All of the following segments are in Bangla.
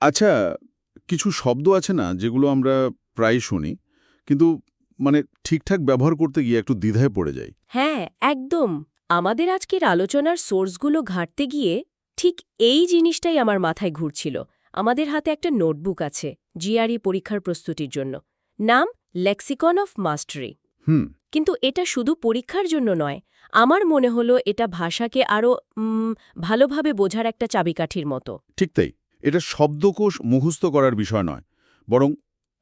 আচ্ছা, কিছু শব্দ আছে না যেগুলো আমরা প্রায় শুনি, কিন্তু মানে ঠিকঠাক ব্যবহার করতে গিয়ে একটু দ্বিধায় পড়ে যাই। হ্যাঁ, একদম। আমাদের আজকের আলোচনার সোর্সগুলো ঘাঁটতে গিয়ে ঠিক এই জিনিসটাই আমার মাথায় ঘুরছিল। আমাদের হাতে একটা নোটবুক আছে জিআরই পরীক্ষার প্রস্তুতির জন্য। নাম লেক্সিকন অফ মাস্টারি। হুম। কিন্তু এটা শুধু পরীক্ষার জন্য নয়। আমার মনে হলো এটা ভাষাকে আরও ভালোভাবে বোঝার একটা চাবিকাঠির মতো। ঠিক তাই। এটা শব্দকোষ মুখস্থ করার বিষয় নয়, বরং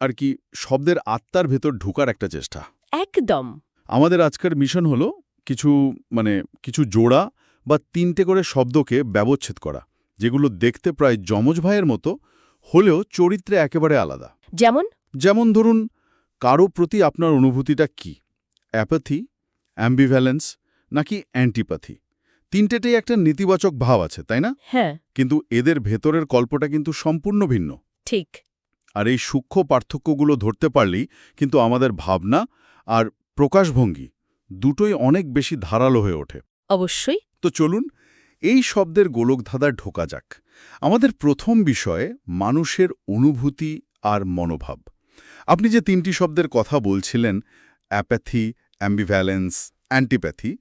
আর কি শব্দের আত্মার ভেতর ঢোকার একটা চেষ্টা। একদম। আমাদের আজকের মিশন হলো কিছু কিছু জোড়া বা তিনটে করে শব্দকে ব্যবচ্ছেদ করা, যেগুলো দেখতে প্রায় যমজ ভাইয়ের মতো হলেও চরিত্রে একেবারে আলাদা। যেমন? যেমন ধরুন, কারো প্রতি আপনার অনুভূতিটা কি? অ্যাপ্যাথি, অ্যাম্বিভ্যালেন্স নাকি অ্যান্টিপ্যাথি? তিনটেতেই একটা নেতিবাচক ভাব আছে, তাই না? হ্যাঁ, কিন্তু এদের ভেতরের গল্পটা কিন্তু সম্পূর্ণ ভিন্ন। ঠিক। আর এই সূক্ষ্ম পার্থক্যগুলো ধরতে পারলেই কিন্তু আমাদের ভাবনা আর প্রকাশভঙ্গি দুটোই অনেক বেশি ধারালো হয়ে ওঠে। অবশ্যই। তো চলুন এই শব্দের গোলকধাঁধায় ঢোকা যাক। আমাদের প্রথম বিষয়ে মানুষের অনুভূতি আর মনোভাব। আপনি যে তিনটি শব্দের কথা বলছিলেন, অ্যাপ্যাথি, অ্যাম্বিভ্যালেন্স, অ্যান্টিপ্যাথি,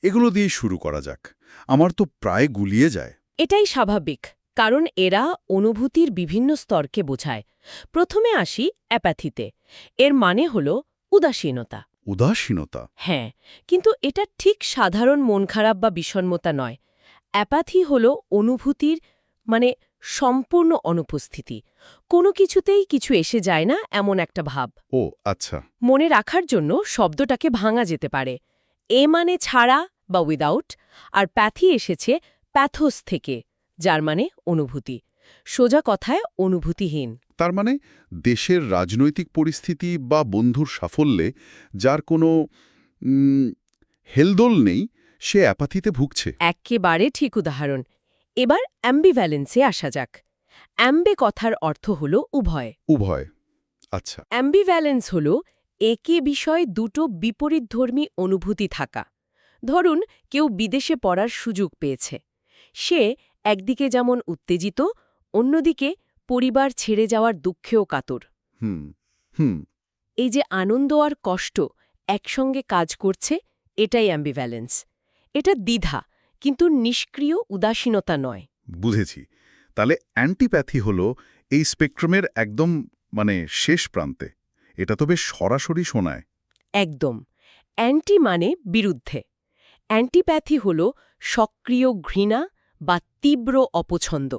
এগুলো দিয়ে শুরু করা যাক। আমার তো প্রায় গুলিয়ে যায়। এটাই স্বাভাবিক, কারণ এরা অনুভূতির বিভিন্ন স্তরকে বোঝায়। প্রথমে আসি অ্যাপ্যাথিতে। এর মানে হল উদাসীনতা। উদাসীনতা? হ্যাঁ, কিন্তু এটা ঠিক সাধারণ মন খারাপ বা বিষণ্ণতা নয়। অ্যাপ্যাথি হল অনুভূতির মানে সম্পূর্ণ অনুপস্থিতি। কোনো কিছুতেই কিছু এসে যায় না, এমন একটা ভাব। ও আচ্ছা। মনে রাখার জন্য শব্দটাকে ভাঙা যেতে পারে। এ মানে ছাড়া বা উইদাউট, আর প্যাথি এসেছে প্যাথোস থেকে, যার মানে অনুভূতি। সোজা কথায় অনুভূতিহীন। তার মানে দেশের রাজনৈতিক পরিস্থিতি বা বন্ধুর সাফল্যে যার কোনো উম, হেলদোল নেই, সে অ্যাপাথিতে ভুগছে। একেবারে ঠিক উদাহরণ। এবার অ্যাম্বিভ্যালেন্সে আসা যাক। অ্যাম্বে কথার অর্থ হল উভয়। উভয়। আচ্ছা। অ্যাম্বিভ্যালেন্স হল একে বিষয়ে দুটো বিপরীতধর্মী অনুভূতি থাকা। ধরুন, কেউ বিদেশে পড়ার সুযোগ পেয়েছে। সে একদিকে যেমন উত্তেজিত, অন্যদিকে পরিবার ছেড়ে যাওয়ার দুঃখেও কাতর। হুম হুম। এই যে আনন্দ আর কষ্ট একসঙ্গে কাজ করছে, এটাই অ্যাম্বিভ্যালেন্স। এটা দ্বিধা, কিন্তু নিষ্ক্রিয় উদাসীনতা নয়। বুঝেছি। তাহলে অ্যান্টিপ্যাথি হলো এই স্পেকট্রামের একদম শেষ প্রান্তে। এটা তো বেশ সরাসরি শোনায়। একদম। অ্যান্টি মানে বিরুদ্ধে। অ্যান্টিপ্যাথি হল সক্রিয় ঘৃণা বা তীব্র অপছন্দ।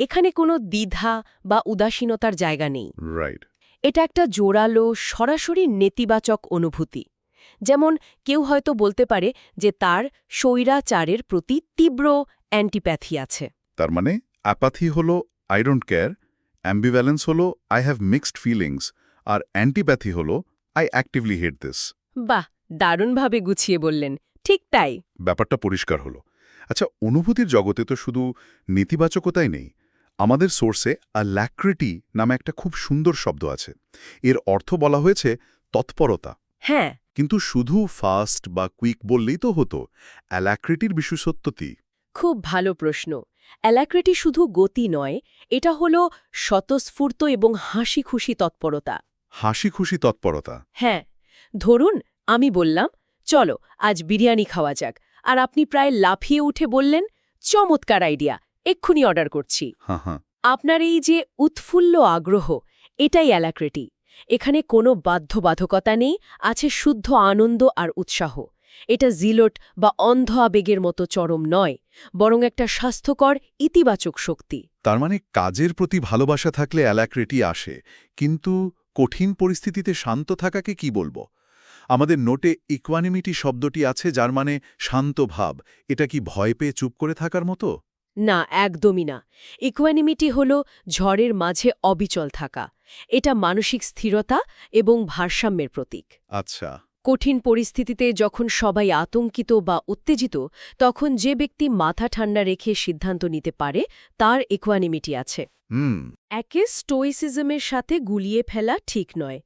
এখানে কোনো দ্বিধা বা উদাসীনতার জায়গা নেই। রাইট। এটা একটা জোরালো, সরাসরি নেতিবাচক অনুভূতি। যেমন কেউ হয়তো বলতে পারে যে তার স্বৈরাচারের প্রতি তীব্র অ্যান্টিপ্যাথি আছে। তার মানে অ্যাপাথি হলো আই ডোন্ট কেয়ার, অ্যাম্বিভ্যালেন্স হলো আই হ্যাভ মিক্সড ফিলিংস, আর অ্যান্টিপ্যাথি হলো আই অ্যাক্টিভলি হেট দিস। বাহ, দারুণভাবে গুছিয়ে বললেন। ঠিক তাই। ব্যাপারটা পরিষ্কার হলো। আচ্ছা, অনুভূতির জগতে তো শুধু নেতিবাচকতাই নেই। আমাদের সোর্সে অ্যালাক্রিটি নামে একটা খুব সুন্দর শব্দ আছে। এর অর্থ বলা হয়েছে তৎপরতা। হ্যাঁ। কিন্তু শুধু ফাস্ট বা কুইক বললেই তো হতো। অ্যালাক্রিটির বিশেষত্বটি? খুব ভালো প্রশ্ন। অ্যালাক্রিটি শুধু গতি নয়, এটা হলো স্বতঃস্ফূর্ত এবং হাসি খুশি তৎপরতা। হাসি খুশি তৎপরতা? হ্যাঁ, ধরুন আমি বললাম, চলো আজ বিরিয়ানি খাওয়া যাক, আর আপনি প্রায় লাফিয়ে উঠে বললেন, চমৎকার আইডিয়া, এক্ষুনি অর্ডার করছি। হ্যাঁ হ্যাঁ। আপনার এই যে উৎফুল্ল আগ্রহ, এটাই অ্যালাক্রিটি। এখানে কোনো বাধ্যবাধকতা নেই, আছে শুদ্ধ আনন্দ আর উৎসাহ। এটা জিলোট বা অন্ধ আবেগের মতো চরম নয়, বরং একটা স্বাস্থ্যকর ইতিবাচক শক্তি। তার মানে কাজের প্রতি ভালোবাসা থাকলে অ্যালাক্রিটি আসে, কিন্তু কঠিন পরিস্থিতিতে শান্ত থাকাকে কি বলবো? আমাদের নোটে ইকুয়ানিমিটি শব্দটি আছে, যার মানে শান্ত ভাব। এটা কি ভয় পেয়ে চুপ করে থাকার মতো? না, একদমই না। ইকুয়ানিমিটি হল ঝড়ের মাঝে অবিচল থাকা। এটা মানসিক স্থিরতা এবং ভারসাম্যের প্রতীক। আচ্ছা। কঠিন পরিস্থিতিতে যখন সবাই আতঙ্কিত বা উত্তেজিত, তখন যে ব্যক্তি মাথা ঠান্ডা রেখে সিদ্ধান্ত নিতে পারে, তার ইকুয়ানিমিটি আছে। হুম। একে স্টোইসিজমের সাথে গুলিয়ে ফেলা ঠিক নয়।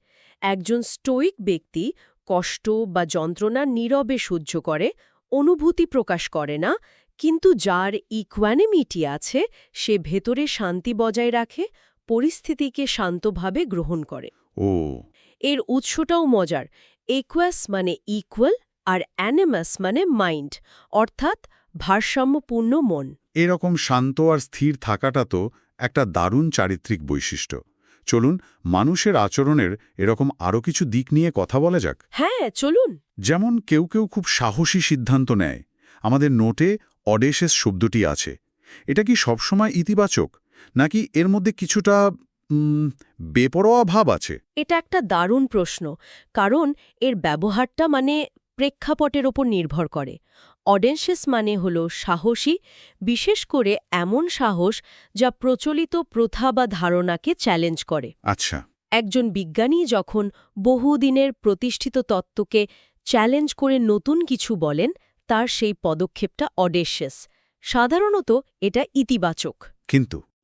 একজন স্টোইক ব্যক্তি কষ্ট বা যন্ত্রণা নীরবে সহ্য করে, অনুভূতি প্রকাশ করে না, কিন্তু যার ইকুয়ানিমিটি আছে সে ভেতরে শান্তি বজায় রাখে, পরিস্থিতিকে শান্তভাবে গ্রহণ করে। ও এর উৎসটাও মজার। একুয়াস মানে ইকুয়াল আর অ্যানিমাস মানে মাইন্ড, অর্থাৎ ভারসাম্যপূর্ণ মন। এরকম শান্ত আর স্থির থাকাটা তো একটা দারুণ চারিত্রিক বৈশিষ্ট্য। চলুন মানুষের আচরণের এরকম আরও কিছু দিক নিয়ে কথা বলা যাক। হ্যাঁ, চলুন। যেমন কেউ কেউ খুব সাহসী সিদ্ধান্ত নেয়। আমাদের নোটে অডেসেস শব্দটি আছে। এটা কি সবসময় ইতিবাচক, নাকি এর মধ্যে কিছুটা বেপরোয়া ভাব আছে? এটা একটা দারুণ প্রশ্ন, কারণ এর ব্যবহারটা মানে প্রেক্ষাপটের ওপর নির্ভর করে। অডেন্সিয়াস মানে হল সাহসী, বিশেষ করে এমন সাহস যা প্রচলিত প্রথা বা ধারণাকে চ্যালেঞ্জ করে। আচ্ছা। একজন বিজ্ঞানী যখন বহুদিনের প্রতিষ্ঠিত তত্ত্বকে চ্যালেঞ্জ করে নতুন কিছু বলেন, তার সেই পদক্ষেপটা অডেশিয়াস। সাধারণত এটা ইতিবাচক।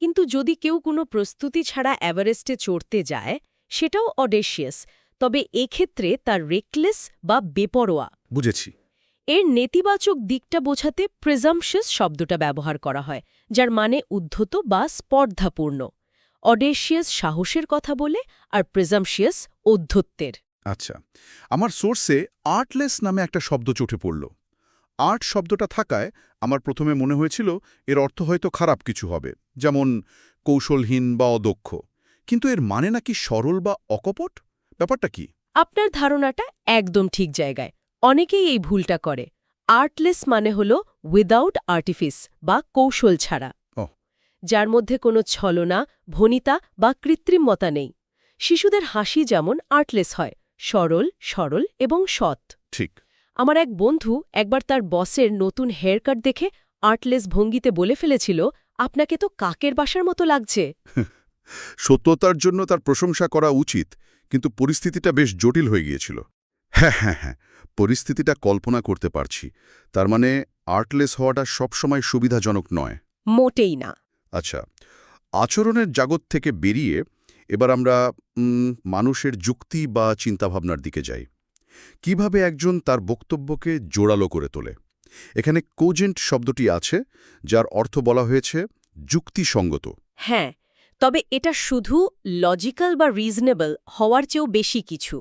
কিন্তু যদি কেউ কোনো প্রস্তুতি ছাড়া এভারেস্টে চড়তে যায়, সেটাও অডেশিয়াস, তবে এক্ষেত্রে তার রেকলেস বা বেপরোয়া। বুঝেছি। এর নেতিবাচক দিকটা বোঝাতে প্রিজাম্পশাস শব্দটা ব্যবহার করা হয়, যার মানে উদ্ধত বা স্পর্ধাপূর্ণ। অডেশিয়াস সাহসের কথা বলে, আর প্রিজাম্পশাস ঔদ্ধত্যের। আচ্ছা, আমার সোর্সে আর্টলেস নামে একটা শব্দ চোখে পড়ল। আর্ট শব্দটা থাকায় আমার প্রথমে মনে হয়েছিল এর অর্থ হয়তো খারাপ কিছু হবে, যেমন কৌশলহীন বা অদক্ষ। কিন্তু এর মানে নাকি সরল বা অকপট। ব্যাপারটা কি? আপনার ধারণাটা একদম ঠিক জায়গায়। অনেকেই এই ভুলটা করে। আর্টলেস মানে হল উইদাউট আর্টিফিস বা কৌশল ছাড়া, ওহ। যার মধ্যে কোনো ছলনা, ভনিতা বা কৃত্রিমতা নেই। শিশুদের হাসি যেমন আর্টলেস হয়, সরল এবং সৎ। ঠিক। আমার এক বন্ধু একবার তার বসের নতুন হেয়ারকাট দেখে আর্টলেস ভঙ্গিতে বলে ফেলেছিল, আপনাকে তো কাকের বাসার মতো লাগছে। সত্যতার জন্য তার প্রশংসা করা উচিত, কিন্তু পরিস্থিতিটা বেশ জটিল হয়ে গিয়েছিল। হ্যাঁ, পরিস্থিতিটা কল্পনা করতে পারছি। তার মানে আর্টলেস হওয়াটা সবসময় সুবিধাজনক নয়। মোটেই না। আচ্ছা, আচরণের জগৎ থেকে বেরিয়ে এবার আমরা মানুষের যুক্তি বা চিন্তাভাবনার দিকে যাই। কিভাবে একজন তার বক্তব্যকে জোরালো করে তোলে? এখানে কোজেন্ট শব্দটি আছে, যার অর্থ বলা হয়েছে যুক্তিসঙ্গত। হ্যাঁ, তবে এটা শুধু লজিক্যাল বা রিজনেবল হওয়ার চেয়েও বেশি কিছু।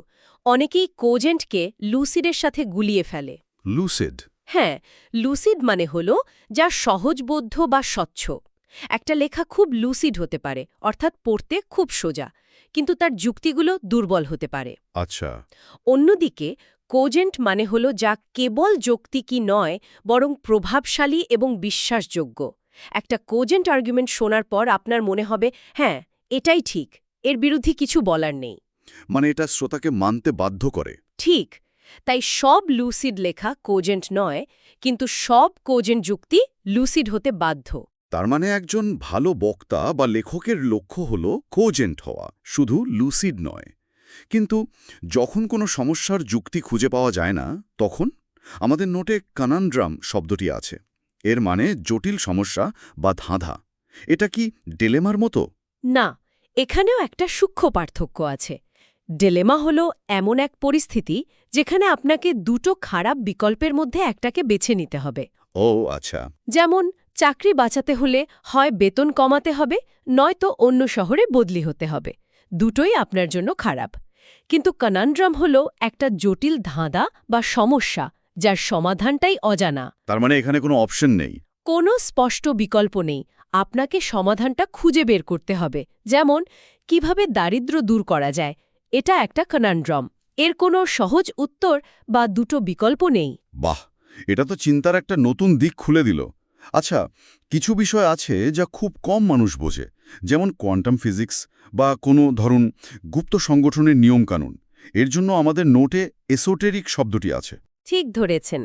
অনেকেই কোজেন্টকে লুসিডের সাথে গুলিয়ে ফেলে। লুসিড? হ্যাঁ, লুসিড মানে হল যা সহজবোধ্য বা স্বচ্ছ। একটা লেখা খুব লুসিড হতে পারে, অর্থাৎ পড়তে খুব সোজা, কিন্তু তার যুক্তিগুলো দুর্বল হতে পারে। আচ্ছা। অন্যদিকে কোজেন্ট মানে হল যা কেবল যৌক্তিকই নয়, বরং প্রভাবশালী এবং বিশ্বাসযোগ্য। একটা কোজেন্ট আর্গুমেন্ট শোনার পর আপনার মনে হবে, হ্যাঁ, এটাই ঠিক, এর বিরুদ্ধে কিছু বলার নেই। মানে এটা শ্রোতাকে মানতে বাধ্য করে। ঠিক। তাই সব লুসিড লেখা কোজেন্ট নয়, কিন্তু সব কোজেন্ট যুক্তি লুসিড হতে বাধ্য। তার মানে একজন ভালো বক্তা বা লেখকের লক্ষ্য হল কোজেন্ট হওয়া, শুধু লুসিড নয়। কিন্তু যখন কোনো সমস্যার যুক্তি খুঁজে পাওয়া যায় না, তখন আমাদের নোটে কনন্ড্রাম শব্দটি আছে। এর মানে জটিল সমস্যা বা ধাঁধা। এটা কি ডিলেমার মতো? না, এখানেও একটা সূক্ষ্ম পার্থক্য আছে। ডিলেমা হল এমন এক পরিস্থিতি যেখানে আপনাকে দুটো খারাপ বিকল্পের মধ্যে একটাকে বেছে নিতে হবে। ও আচ্ছা। যেমন চাকরি বাঁচাতে হলে হয় বেতন কমাতে হবে, নয়তো অন্য শহরে বদলি হতে হবে। দুটোই আপনার জন্য খারাপ। কিন্তু কনন্ড্রাম হল একটা জটিল ধাঁধা বা সমস্যা, যার সমাধানটাই অজানা। তার মানে এখানে কোনো অপশন নেই। কোনো স্পষ্ট বিকল্প নেই, আপনাকে সমাধানটা খুঁজে বের করতে হবে। যেমন কিভাবে দারিদ্র্য দূর করা যায়, এটা একটা কনন্ড্রাম। এর কোনো সহজ উত্তর বা দুটো বিকল্প নেই। বাহ, এটা তো চিন্তার একটা নতুন দিক খুলে দিল। আচ্ছা, কিছু বিষয় আছে যা খুব কম মানুষ বোঝে, যেমন কোয়ান্টাম ফিজিক্স বা কোনো ধরুন গুপ্ত সংগঠনের নিয়মকানুন। এর জন্য আমাদের নোটে এসোটেরিক শব্দটি আছে। ঠিক ধরেছেন।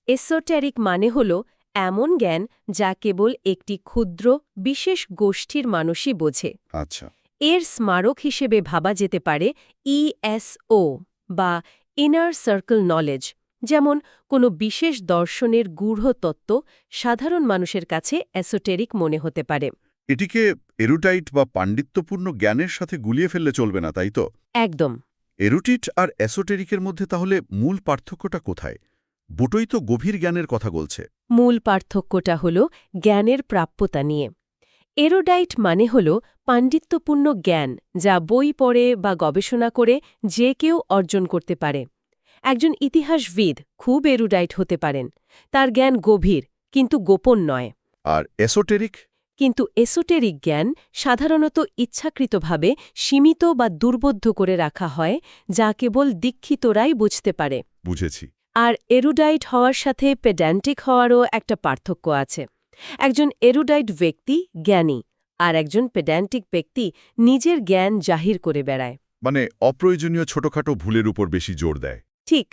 এসোটেরিক মানে হল এমন জ্ঞান যা কেবল একটি ক্ষুদ্র বিশেষ গোষ্ঠীর মানুষই বোঝে। আচ্ছা। এর স্মারক হিসেবে ভাবা যেতে পারে ইএসও বা ইনার সার্কেল নলেজ। যেমন কোনো বিশেষ দর্শনের গূঢ় তত্ত্ব সাধারণ মানুষের কাছে এসোটেরিক মনে হতে পারে। এটিকে এরুটাইট বা পাণ্ডিত্যপূর্ণ জ্ঞানের সাথে গুলিয়ে ফেললে চলবে না, তাই তো? একদম। এরুটিট আর এসোটেরিকের মধ্যে তাহলে মূল পার্থক্যটা কোথায়? দুটোই তো গভীর জ্ঞানের কথা বলছে। মূল পার্থক্যটা হল জ্ঞানের প্রাপ্যতা নিয়ে। এরোডাইট মানে হল পাণ্ডিত্যপূর্ণ জ্ঞান যা বই পড়ে বা গবেষণা করে যে কেউ অর্জন করতে পারে। একজন ইতিহাসবিদ খুব এরুডাইট হতে পারেন, তার জ্ঞান গভীর কিন্তু গোপন নয়। আর এসোটেরিক? কিন্তু এসোটেরিক জ্ঞান সাধারণত ইচ্ছাকৃতভাবে সীমিত বা দুর্বোধ্য করে রাখা হয়, যা কেবল দীক্ষিতরাই বুঝতে পারে। বুঝেছি। আর এরুডাইট হওয়ার সাথে পেড্যান্টিক হওয়ারও একটা পার্থক্য আছে। একজন এরুডাইট ব্যক্তি জ্ঞানী, আর একজন পেড্যান্টিক ব্যক্তি নিজের জ্ঞান জাহির করে বেড়ায়। মানে অপ্রয়োজনীয় ছোটখাটো ভুলের উপর বেশি জোর দেয়। ঠিক,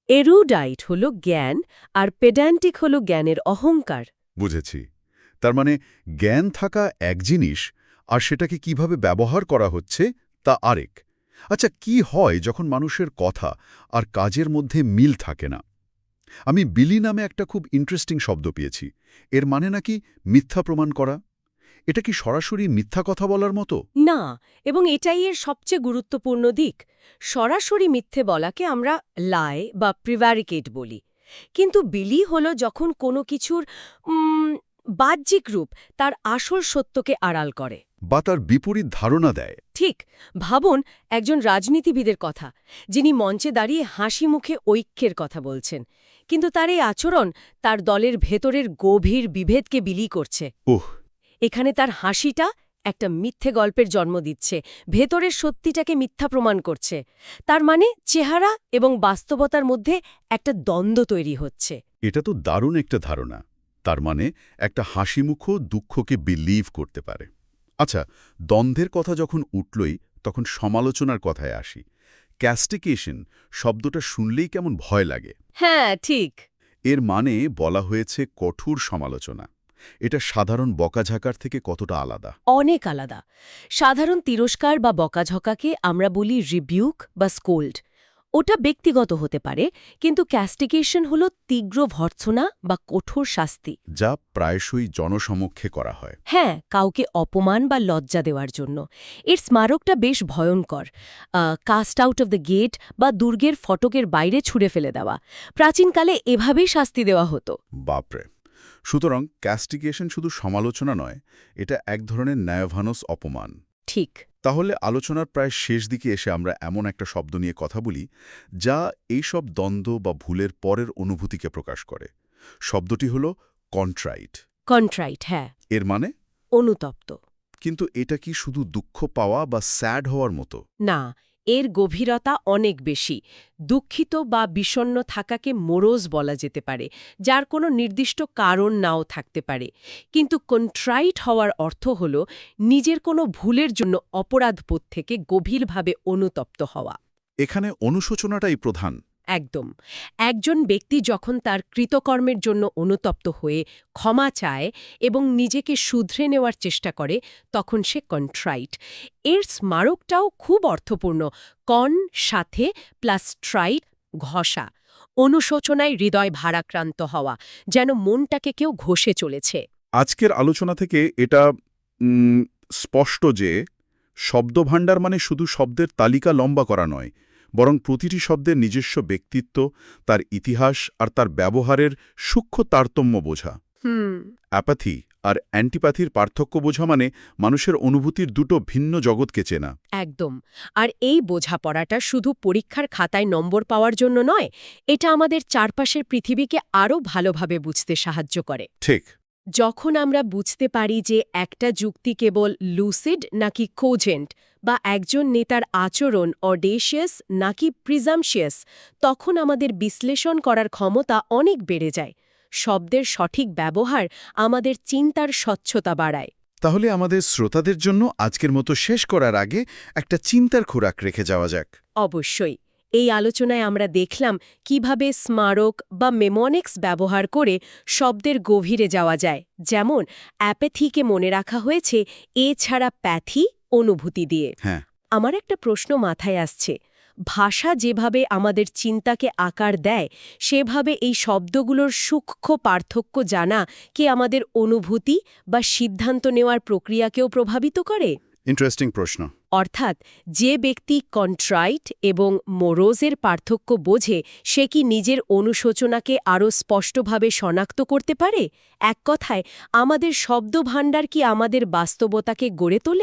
এরুডাইট হল জ্ঞান আর পেড্যান্টিক হল জ্ঞানের অহংকার। বুঝেছি। তার মানে জ্ঞান থাকা এক জিনিস, আর সেটাকে কিভাবে ব্যবহার করা হচ্ছে তা আরেক। আচ্ছা, কি হয় যখন মানুষের কথা আর কাজের মধ্যে মিল থাকে না? আমি বিলি নামে একটা খুব ইন্টারেস্টিং শব্দ পেয়েছি। এর মানে নাকি মিথ্যা প্রমাণ করা। এটা কি সরাসরি মিথ্যা কথা বলার মতো? না, এবং এটাই এর সবচেয়ে গুরুত্বপূর্ণ দিক। সরাসরি মিথ্যে বলাকে আমরা লাই বা প্রিভারিকেট বলি, কিন্তু বিলি হল যখন কোনো কিছুর বাহ্যিক রূপ তার আসল সত্যকে আড়াল করে বা তার বিপরীত ধারণা দেয়। ঠিক, ভাবুন একজন রাজনীতিবিদের কথা, যিনি মঞ্চে দাঁড়িয়ে হাসি মুখে ঐক্যের কথা বলছেন, কিন্তু তার এই আচরণ তার দলের ভেতরের গভীর বিভেদকে বিলি করছে। ওহ! এখানে তার হাসিটা একটা মিথ্যে গল্পের জন্ম দিচ্ছে, ভেতরের সত্যিটাকে মিথ্যা প্রমাণ করছে। তার মানে চেহারা এবং বাস্তবতার মধ্যে একটা দ্বন্দ্ব তৈরি হচ্ছে। এটা তো দারুণ একটা ধারণা। তার মানে একটা হাসিমুখও দুঃখকে বিলিভ করতে পারে। আচ্ছা, দ্বন্দ্বের কথা যখন উঠলই, তখন সমালোচনার কথায় আসি। ক্যাস্টিকেশন শব্দটা শুনলেই কেমন ভয় লাগে। হ্যাঁ, ঠিক। এর মানে বলা হয়েছে কঠোর সমালোচনা। এটা সাধারণ বকাঝাকার থেকে কতটা আলাদা? অনেক আলাদা। সাধারণ তিরস্কার বা বকাঝকাকে আমরা বলি রিবিউক বা স্কোল্ড। ওটা ব্যক্তিগত হতে পারে, কিন্তু ক্যাস্টিকেশন হল তীব্র ভর্ৎসনা বা কঠোর শাস্তি, যা প্রায়শই জনসমক্ষে করা হয়। হ্যাঁ, কাউকে অপমান বা লজ্জা দেওয়ার জন্য। এর স্মারকটা বেশ ভয়ঙ্কর। Cast out of the gate বা দুর্গের ফটকের বাইরে ছুঁড়ে ফেলে দেওয়া। প্রাচীনকালে এভাবেই শাস্তি দেওয়া হতো। বাপরে! সুতরাং ক্যাস্টিকেশন শুধু সমালোচনা নয়, এটা এক ধরনের ন্যায়ভানস অপমান। ঠিক। তাহলে আলোচনার প্রায় শেষ দিকে এসে আমরা এমন একটা শব্দ নিয়ে কথা বলি, যা এইসব দ্বন্দ্ব বা ভুলের পরের অনুভূতিকে প্রকাশ করে। শব্দটি হল কন্ট্রাইট। কন্ট্রাইট, হ্যাঁ। এর মানে? অনুতপ্ত। কিন্তু এটা কি শুধু দুঃখ পাওয়া বা স্যাড হওয়ার মতো? না, এর গভীরতা অনেক বেশি। দুঃখিত বা বিষণ্ণ থাকাকে মোরজ বলা যেতে পারে, যার কোনো নির্দিষ্ট কারণ নাও থাকতে পারে। কিন্তু কন্ট্রাইট হওয়ার অর্থ হল নিজের কোনো ভুলের জন্য অপরাধবোধ থেকে গভীরভাবে অনুতপ্ত হওয়া। এখানে অনুশোচনাটাই প্রধান। একদম। একজন ব্যক্তি যখন তার কৃতকর্মের জন্য অনুতপ্ত হয়ে ক্ষমা চায় এবং নিজেকে শুধরে নেওয়ার চেষ্টা করে, তখন সে কন্ট্রাইট। এর স্মারকটাও খুব অর্থপূর্ণ। কন সাথে প্লাস ট্রাইট, ঘষা। অনুশোচনায় হৃদয় ভারাক্রান্ত হওয়া, যেন মনটাকে কেউ ঘষে চলেছে। আজকের আলোচনা থেকে এটা স্পষ্ট যে শব্দভাণ্ডার মানে শুধু শব্দের তালিকা লম্বা করা নয়, বরং প্রতিটি শব্দের নিজস্ব ব্যক্তিত্ব, তার ইতিহাস আর তার ব্যবহারের সূক্ষ্ম তারতম্য বোঝা। অ্যাপ্যাথি আর অ্যান্টিপ্যাথির পার্থক্য বোঝা মানে মানুষের অনুভূতির দুটো ভিন্ন জগৎকে চেনা। একদম। আর এই বোঝাপড়াটা শুধু পরীক্ষার খাতায় নম্বর পাওয়ার জন্য নয়, এটা আমাদের চারপাশের পৃথিবীকে আরও ভালোভাবে বুঝতে সাহায্য করে। ঠিক। যখন আমরা বুঝতে পারি যে একটা যুক্তি কেবল লুসিড নাকি কোজেন্ট, বা একজন নেতার আচরণ অডেশিয়াস নাকি প্রিজামশিয়াস, তখন আমাদের বিশ্লেষণ করার ক্ষমতা অনেক বেড়ে যায়। শব্দের সঠিক ব্যবহার আমাদের চিন্তার স্বচ্ছতা বাড়ায়। তাহলে আমাদের শ্রোতাদের জন্য আজকের মতো শেষ করার আগে একটা চিন্তার খোরাক রেখে যাওয়া যাক। অবশ্যই। এই আলোচনায় আমরা দেখলাম কিভাবে স্মারক বা মেমোনিক্স ব্যবহার করে শব্দের গভীরে যাওয়া যায়। যেমন অ্যাপ্যাথিকে মনে রাখা হয়েছে এছাড়া প্যাথি অনুভূতি দিয়ে। হ্যাঁ। আমার একটা প্রশ্ন মাথায় আসছে, ভাষা যেভাবে আমাদের চিন্তাকে আকার দেয়, সেভাবে এই শব্দগুলোর সূক্ষ্ম পার্থক্য জানা কি আমাদের অনুভূতি বা সিদ্ধান্ত নেওয়ার প্রক্রিয়াকেও প্রভাবিত করে? ইন্টারেস্টিং প্রশ্ন। অর্থাৎ যে ব্যক্তি কন্ট্রাইট এবং মোরোজের পার্থক্য বোঝে সে কি নিজের অনুশোচনাকে আরও স্পষ্টভাবে শনাক্ত করতে পারে? এক কথায়, আমাদের শব্দভাণ্ডার কি আমাদের বাস্তবতাকে গড়ে তোলে?